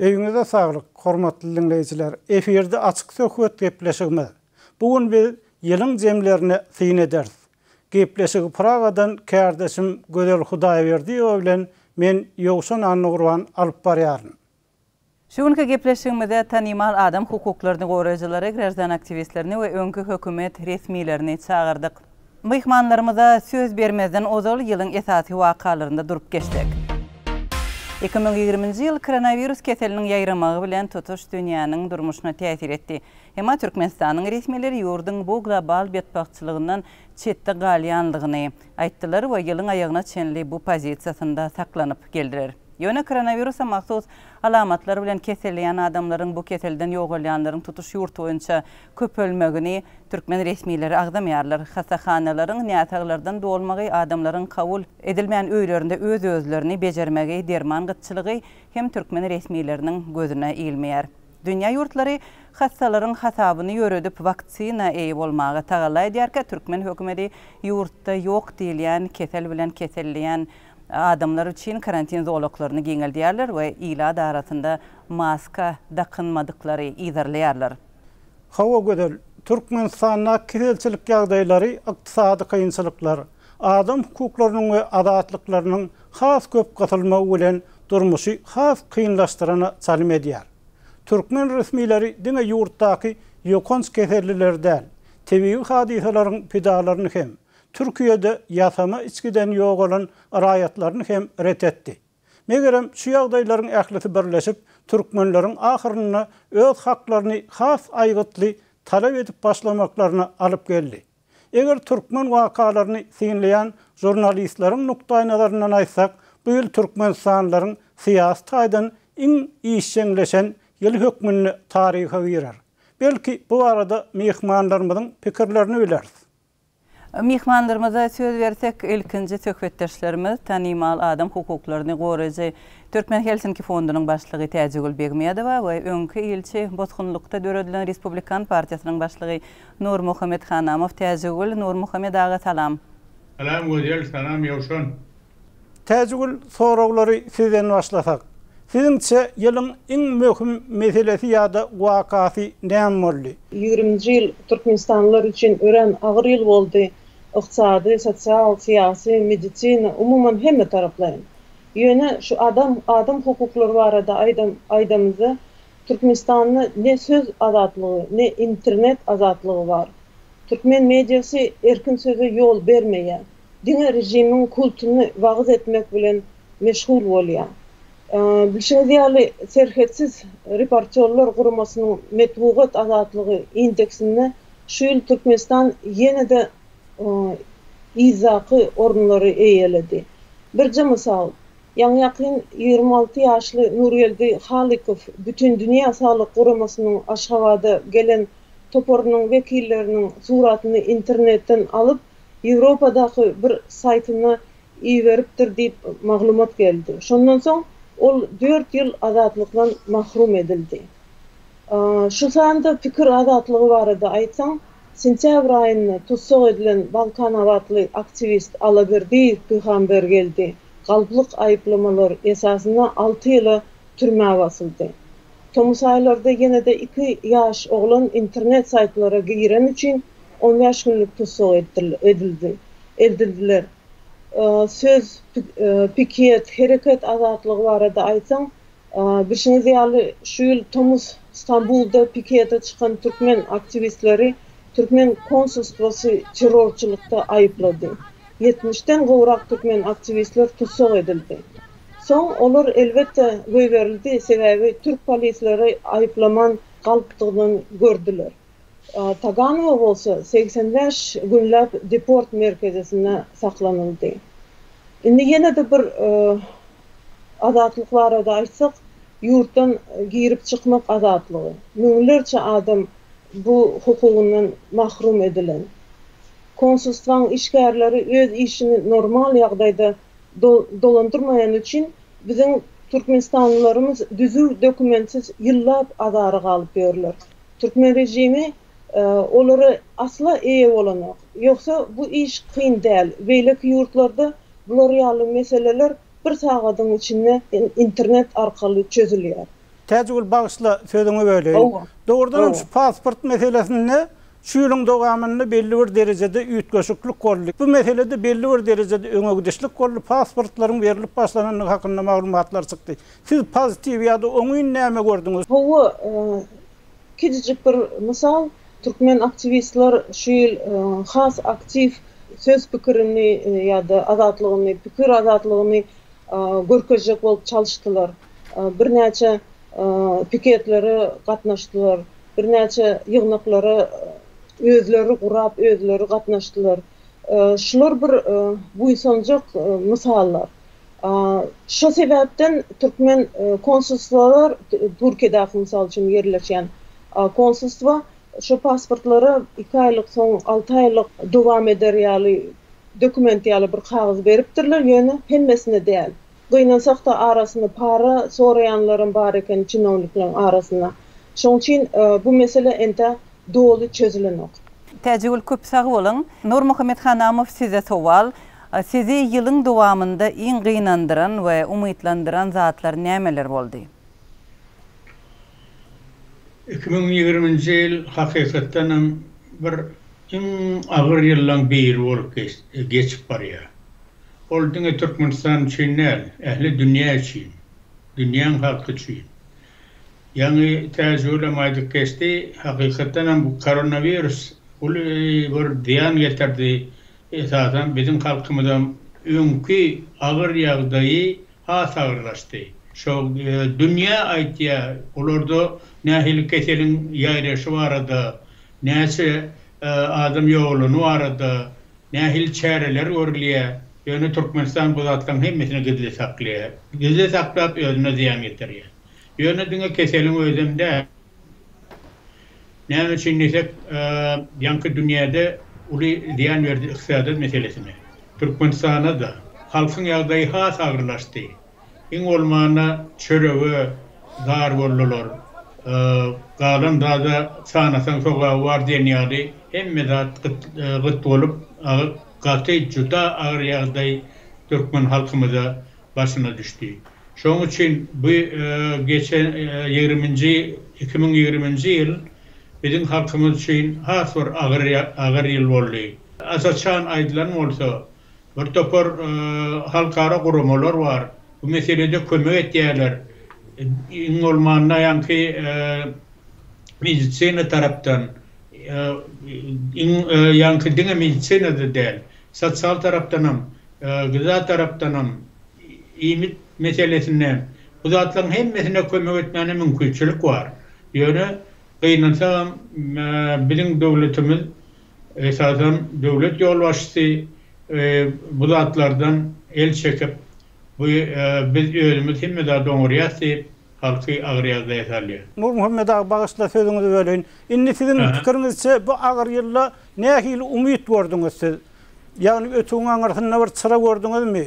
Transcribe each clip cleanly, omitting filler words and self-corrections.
Öýüňize saglyk, hormatly dinleýijiler. Eferde açyk söhbet gepleşigimiz. Bugün biz ýylyň jemlerine syn ederiz. Gepleşigi Pragadan kärdeşim Gözel Hudaýberdiýew bilen men Ýowşan Annurwan alyp barýaryn. Şuňky gepleşigimizde tanymal adam hukuklaryny goraýjylary, gradan aktivistlerini we öňkü hökümet resmiýlerini çağırdyk. Mehmanlarymyza söz bermezden ozal ýylyň esasy wakalarynda durup geçdik. 2020-nji ýyl koronavirus keseliniň ýaýramagy bilen tutuş dünýäniň durmuşyna täsir etdi. Hema Türkmenistanyň resmiýetleri ýurdun bu global betbagçylygyndan çetde galýanlygyny aýtdylar we ýylyň aýagyna çenli bu pozisiýasynda saklanyp geldiler. Ýöne koronavirusa mahsus alamatlar bilen keselýän adamlaryň bu keselden ýogalýanlaryň tutuş ýurt boýunça köpölmegini türkmen resmiýetleri agdamýarlar. Hasahanalaryň nätaglardan dolmagy adamlaryň kabul edilmeýän öýlerinde öz-özlerini bejermegi, derman gytçylygy hem türkmen resmiýetleriniň gözüne iýilmeýär. Dünýä ýurtlary hassalaryň hasabyny ýöredip vaksina eýip bolmagy tagalla edýärkä türkmen hökümeti ýurtda ýok diýilýän kesel bilen keselliýän adamlar için karantin zolaklaryny giňeldýärler we ýyla arasynda maska dakynmadyklary ýerlerler. Hawa gödel Türkmenistanyň keselçilik ýagdaýlary, ykdysady kynçylyklar, adam hukuklarynyň we adatlyklarynyň has köp gatylmagy bilen durmuşy has kynlaşdyrana çalym edýär. Türkmen resmiýetleri diňe ýurtdaky ýokons kesellilerden, tebii hadisalaryň pidalaryny hem Türkiýede ýasama içkiden ýok bolan raýatlaryny hem ret etdi. Megerem şu ýagdaýlaryň ählisi birleşip türkmenleriň ahyryna öz haklaryny has aýgytly talap edip başlamaklaryna alyp geldi. Eger türkmen wakalaryny synleýän jurnalistleriň nukdaý nazaryndan aýtsak, bu ýyl türkmenistanylaryň syýasy taýdan iň işçileşen ýyl hökmüni taryha girer. Belki bu arada mehmanlarymyzyň pikirlerini bilersiz. Mehmanlarymyza söz bersek, ilkinji söhbetdeşlerimiz tanymal adam hukuklaryny goraýjy Türkmen Helsinki fondunyň başlygy Täjegül Begmeýedowa we öňkü ilçi Bozgunlukda döredilen Respublikan partiýasynyň başlygy Nur Muhammed Hanamow. Täjegül, Nur Muhammed aga salam. Salam Gözel, salam Ýowşan. Täjegül, soraglary sizden başlasak. Siziňçe ýylyň iň möhüm meselesi ýa-da wakasy näme boldy? 20-nji ýyl Türkmenistanlylar üçin ören agyr ýyl boldy. Iqtisady, sosial, syýasy, medisina, umuman hemme taraplardan. Ýöne şu adam hukuklary barada aýdamyza Türkmenistanyň ne söz azatlygy, ne internet azatlygy bar. Türkmen mediasy erkin söze ýol bermeýär. Diňe rejimiň kulturyny wagyz etmek bilen meşgul bolýar. Bilşeýärli serhetsiz reportyorlar guramasynyň metbuat azatlygy indeksinde şu ýyl Türkmenistan ýene-de izaky orunlary eýeledi. Birje mysal, ýaňy 26 ýaşly Nurýeldi Halikow bütün dünýä saglyk guramasynyň Aşgabada gelen toporunyň wekilleriniň suratyny internetden alyp Ýewropadaky bir saýtyna iýeripdir diýip maglumat geldi. Şondan soň ol 4 ýyl azatlykdan mahrum edildi. Şu sanda pikir azatlygy barada aýtsaň, sentyabr aýynda tutsak edilen Balkan awatly aktivist Alaberdi Pygamber geldi. Galplyk aýplamalar esasyna 6 ýyla türmäge basyldy. Tomus aýlarda ýene-de 2 ýaş oglan internet saýtlara giren üçin 15 günlük tutsak edildiler. Söz, piket, hereket azatlygy barada aýtsaň, birşiňiz ýaly şu ýyl Tomus İstanbulda pikete çykan türkmen aktivistleri Türkmen konsulstwasy terrorçylykda aýyplady. 70'den gowrak türkmen aktivistler tutsak edildi. Soň olar elbetde göýberildi, sebebi türk polisleri aýyplaman galpdygyny gördüler. Taganow bolsa 85 günläp deport merkezine saklanıldı. Indi ýene-de bir azatlyklara da aýtsak, ýurtdan girip çykmak azatlygy. Müňlerçe adam bu hukugundan mahrum edilen. Konsulstwaň işgärleri öz işini normal ýagdaýda dolandyrmayan üçin biziň Türkmenistanlylarymız düzü dokumentsiz ýyllap azary galyp ýörler. Türkmen rejimi olary asla eýe bolanak. Ýoksa bu iş kyn däl. Beýleki ýurtlarda bular ýaly meseleler bir sagatyň içinde internet arkaly çözülýär. Təcrübə bağışla sözünü böleyim. Doğrudan şu pasport meselesinde şu yılın doğamında belli bir derecede ütköşüklük kollu. Bu meselede belli bir derecede öňegidişlik kollu pasportların verilip başlananlygy hakynda maglumatlar çykdy. Siz pozitiv ya da oňuň näme gördüňiz? Bu kicik bir misal, Türkmen aktivistler şu yıl has aktif söz pikirini ya da azatlygyny, pikir azatlygyny görkezjek bolup çalışdylar. Bir näçe piketleri gatnaşdylar, bir näçe ýygnaklara özleri gurap, özleri gatnaşdylar. Şular bir buýsanjak misallar. Şu sebäpden Türkmen konsulstwalar Türkiýede misal üçin ýerleşen konsulstwa şu pasportlara 2 aýlyk soň 6 aýlyk dowam eder ýaly dokument ýaly bir kagaz beripdirler, ýöne hemmesine däl. Gynansak da arasynda para soraýanlaryň bar eken çynowniklaryň arasynda. Şoň üçin bu mesele ente dolu çözülenok. Təcrübeli köp sağ olun. Nurmuhammed Hanamow size sowal. Sizi yılın dowamında iň gynandyran we umytlandyran zatlar nämeler boldy? 2020-nji ýyl hakykatdan bir iň agyr ýyllaryň biri bolup geçip barýar. Ol diňe Türkmenistan üçin näl, ähli dünýä üçin, dünýäň halky üçin. Yani tecrübe maydık geçti. Hakikaten bu koronavirüs bir diyan getirdi. Esasen bizim halkımızdan önkü ağır yağdayı has ağırlaştı. Şu dünya aytiya olurdu nehil keselin yayraşı vardı. Neyse adam yolunu vardı. Nehil çareler örliye. Yani Türkmenistan bu zattan hemmesini gizli saklaya. Gizli saklap özüne ziyan getiriyor. Yönetine keselim özümde. Ne için desek, yankı dünyada uli ziyan verdi iktisadat meselesine. Türkmenistan'a da halkın yağdayı has ağırlaştı. İn olmağına çörevi, dar bollular, galan da sanasan soğuğa var deniyadı. Hemme de gıt olup, katı juda ağır yağdayı Türkmen halkımıza başına düştü. Şoň üçin bu geçen 2020-nji ýyl bizim halkymyz üçin has bir agyr ýyl boldy. Asaçan aýdylan bolsa, bir topar halkara guramalar bar. Bu meselede kömek etýärler. Iň bolmanda ýanky medisina tarapdan, ýanky diňe medisinada däl, sosial tarapdan hem, gyza tarapdan hem iýmit meselesinden bu zatlaryň hemmesine kömek etmene mümkinçilik bar. Ýöne gynansa bizim döwletimiz esasen döwlet ýolbaşçysy bu zatlardan el çekip bu biz özümüz hemme de doňurýasy halky agyrýazda ýasalýar. Nurmuhammed ağa bağışla sözüňizi böleyin. Indi sizin pikirinizçe bu agyr ýylda nähili umyt gördüňiz siz? Ýagny ötüňiň arasynda bir çıra gördüňizmi?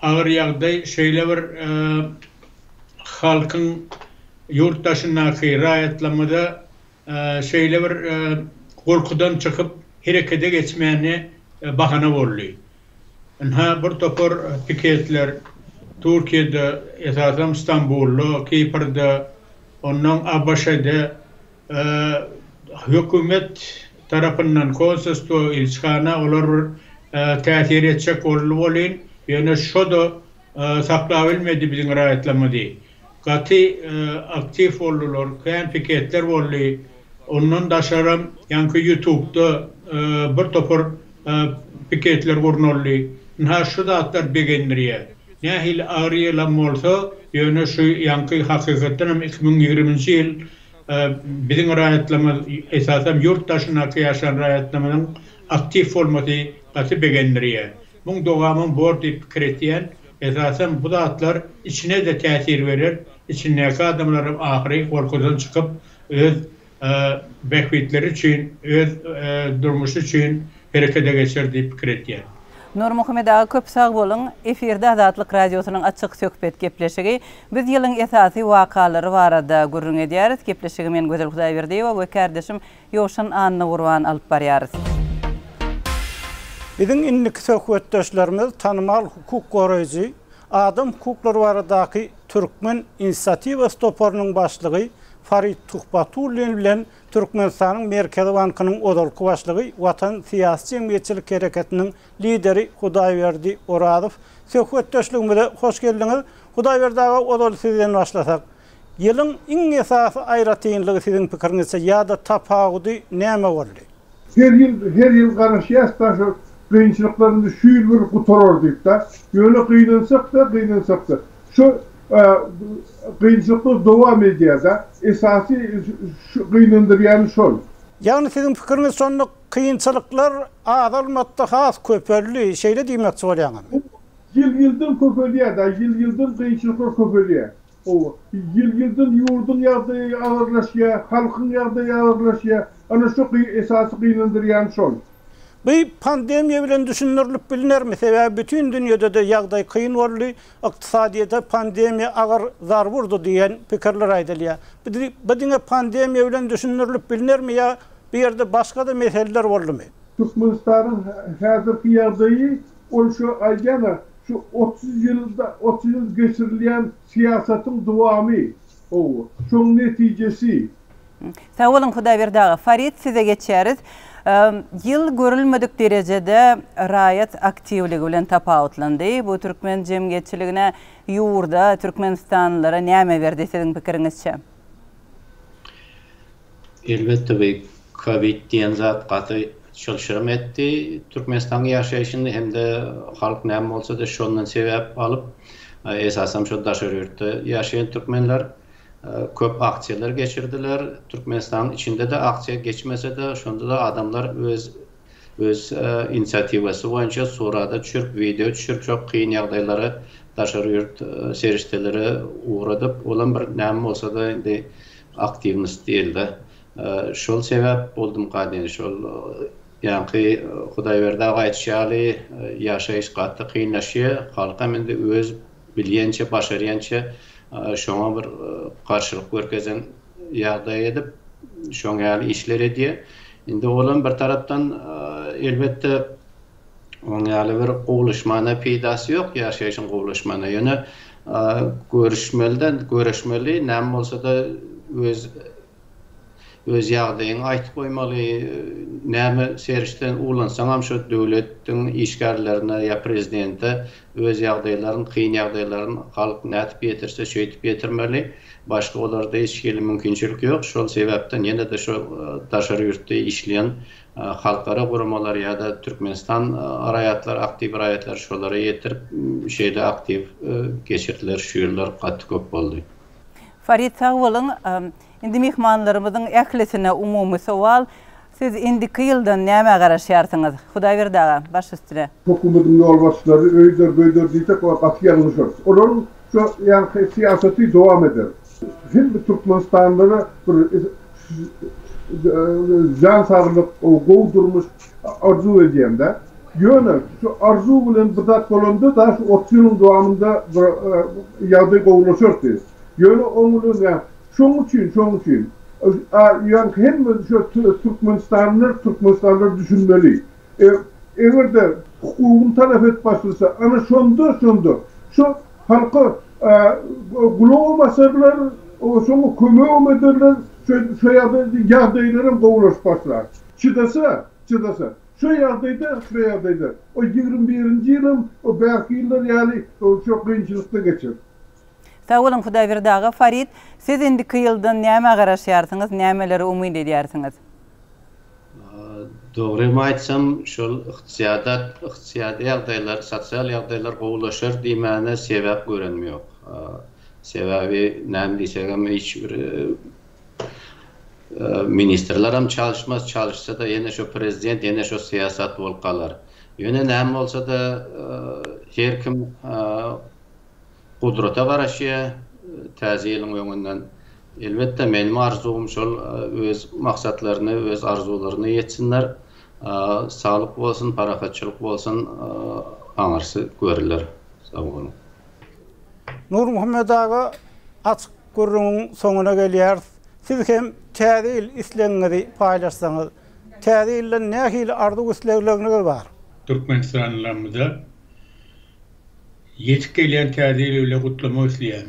Ağır yağday şöyle bir halkın yurttaşındaki rahatlamada şöyle bir korkudan çıkıp harekete geçmeyeni bahane oluyor. Bir topar piketler Türkiye'de, esasen İstanbul'da, Kipir'de, ondan Abaşa'da hükümet tarafından konsolosluğa ilişkana olur tesir edecek oluyor. Yani şu da saklayabilmedi bizim rahatlamada. Katı aktif oldular, kayan piketler oldu. Ondan daşaram yankı YouTube'da bir topar piketler vuruldu. Şu da atlar beğeniriyor. Nehil ağrıyalam olsa, yani şu yankı hakikaten 2020 yıl bizim rahatlama esasen yurttaşındaki yaşayan rahatlamanın aktif olması katı beğeniriyor. Bunun doğamın bordu kretiyen esasen bu zatlar içine de tesir verir. İçindeki adamların ahiri korkudan çıkıp öz bekvitleri için, öz durmuşu için harekete geçirdiği kretiyen. Nurmuhammed ağa köp sağ bolun. Efirde Azatlyk Radiosynyň açyk söhbet gepleşigi. Biz ýylyň esasy wakalary barada gurrun edýäris. Gepleşigi men Gözel Hudaýberdiýewa we kardeşim Ýowşan Anna Gurban alyp barýarys. Bizim indiki söhbetdeşlerimiz tanımal hukuk goraýjy, adam hukuklary baradaky Türkmen İnisiativası toporunun başlığı Farid Tuhbatullin bilen Türkmenistan'ın Merkezi Bankynyň odalky başlygy Watan Siyasi Jemgyýetçilik Hereketiniň lideri Hudaýberdi Oradow. Söhbetdeşligimize hoş geldiňiz. Hudaýberdi aga, odaly sizden başlasak. Ýylyň iň esasy aýratynlygy siziň pikiriňizçe ýa-da tapagudy näme boldy? Her ýyl garaşýasda şu kynçylyklaryndy şu ýyl bir gutaror diýip da, ýöne kynansak da. Şu kynçylyklar dowam edýär. Esasy kynandyrýan şol. Ýagny siziň pikiriňiz sonda kynçylyklar azalmatda has köpelli şeýle diýmekçi bolýaňyz. Ýyl-ýyldan köpelýär da, ýyl-ýyldan kynçylyklar köpelýär. O ýyl-ýyldan ýurdun ýagdaýy agyrlaşýar, halkyň ýagdaýy agyrlaşýar. Ana şu esasy kynandyrýan şol. Bu pandemiýa bilen düşünürilip bilinermi? Sebäbi bütün dünýede de ýagdaý kyn boldy, ykdysadyda pandemiýa agar zar vurdy diýen pikirler aýdylýar. Bu diňe pandemiýa bilen düşünürilip bilinermi ýa bir ýerde başga da meseleler boldymy? Türkmenistanyň häzirki ýagdaýy ol şu aýdana şu 30 ýyl geçirilýän siýasatyň dowamy. O şoň netijesi. Sağ olun Hudaýberdi aga. Farid, size geçeriz. Yıl görülmedik derecede raýat aktivligi bilen tapawutlandy. Bu Türkmen jemgyýetçiligine ýurda Türkmenistanlylara näme berdi siziň pikiriňizçe? Elbette bu Covid diýen zat gaty çylşyrym etdi. Türkmenistan ýaşaýyşynda hemde halk näme bolsa da şondan sebäp alyp esasam şu daşary ýurtda ýaşaýan türkmenler köp aksiyalar geçirdiler. Türkmenistan'ın içinde de aksiya geçmese de şunda da adamlar öz inisiativası boyunca surada düşürüp, video düşürüp çok kıyın ýagdaýlara daşary ýurt seriştelere uğradıp olan bir näme olsa da indi aktivist diýildi. Şol sebäp boldum gadyň şol ýa-ni Hudaýberdi aga aýtýaly ýaşaýyş gatly kynlaşýar, halka mende öz bilýänçe, başarýança şoňa bir garşylyk görkezen ýagdaý edip, şoň ýaly işler edýär. Indi olan bir tarapdan elbette oň ýaly bir gowlaşmana peýdasy ýok, ýaşaýyşyň gowlaşmana. Ýöne görüşmeli, näme bolsa da öz ýagdaýyny aýtyp goýmaly, näme serişden ulansaň hem şu döwletiň işgärlerine ýa prezidente öz ýagdaýlaryny, kyn ýagdaýlaryny halk nätip ýetirse şeýtip ýetirmeli. Başga olarda hiç hili mümkinçilik ýok. Şol sebäpden ýene de şu daşary ýurtda işleýän halkara guramalar ýa-da Türkmenistan raýatlar, aktiv raýatlar şolara ýetirip şeýle aktiv geçirdiler, şu ýyllar gatly köp boldy. Farid, sağ olun. Indi mihmanlarymyzyň ählisine umumy sowal. Siz indiki ýyldan näme garaşýarsyňyz? Hudaýberdi aga, baş üstüne. Hökümetin ýolbaşçylary öýder diýsek o gaty ýalňyş. Olaryň şu ýa-ni siýasaty dowam eder. Hem Türkmenistanlylara bir jan saglyk, gowy durmuş arzu edýärde. Ýöne şu arzu bilen bir zat bolanda da şu 30 ýylyň dowamında ýagdaý gowlaşýardy. Ýöne oňulyň şoň üçin ýa-ni hem şu Türkmenistanlylar düşünmeli. Egerde hukukyny talap etip başlasa, ana şonda şu halka gulaw masalalar şoňa kömek ederler, şu ýagdaýlaryň gowlaş başlar. Çydasa şu ýagdaýda o 21-nji ýylyň o bäki ýyllar ýaly çok kynçylykda geçer. Sağ olun Hudaýberdi aga. Farid, siz indiki ýyldan näme garaşýarsyňyz, nämeleri umyd edýärsiňiz? Dogrymy aýtsam, şol ykdysady ýagdaýlar, sosial ýagdaýlar gowlaşar diýmäne sebäp görenmiýok. Sebäbi näme diýsegem hiç bir ministrler hem çalışsa da ýene şu prezident, ýene şu siýasat bolup galar. Ýöne näme bolsa da her kim Kudrata garaşýar, täze ýylyň öňünden. Elbette menim arzum şol öz maksatlaryny, öz arzularyny ýetsinler. Sağlyk bolsun, parahatçylyk bolsun, aňarsy görürler. Sağ olun. Nur Muhammed aga, açyk görüňiň soňuna gelýär. Siz hem täze ýyl isleňizi paýlaşsaňyz, täze ýyldan nähili arzu islegleriniz bar? Türkmenistanlarymyza yetip gelýän täze ýyly gutlamak isleýän.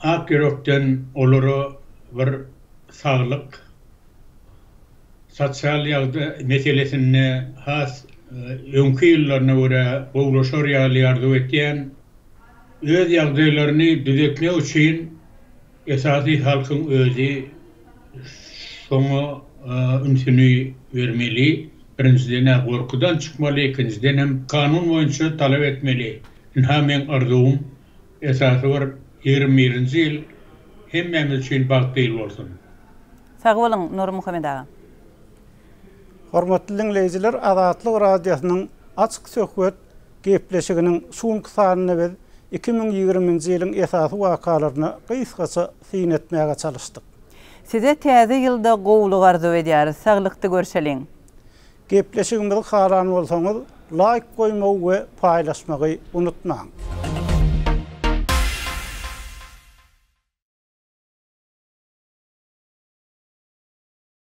ak yürekten oluru bir sağlık, sosyal meselesine has önkü yıllarına göre boğulaşar yardım ettiyen öz yağdaylarını düzeltmek için esası halkın özü sonu ünsünü vermeli. Birinciden korkudan çıkmalı, ikinciden hem kanun boyunca talep etmeli. Hemen arzum esası var 21. yıl hemmemiz için baktı yıl olsun. Sağ olun Nur Muhammed ağa. Hormatly dinleyijiler, Azatlyk radiosynyň açyk söhbet gepleşiginiň soňky sanyny biz 2020-nji ýylyň esasy wakalaryny gysgaça syn etmäge çalışdyk. Size täze ýylda gowluk arzu edýär. Saglykdy görşeliň. Gepleşigimizi haran bolsaňyz like goýmagy we paýlaşmagy unutmaň.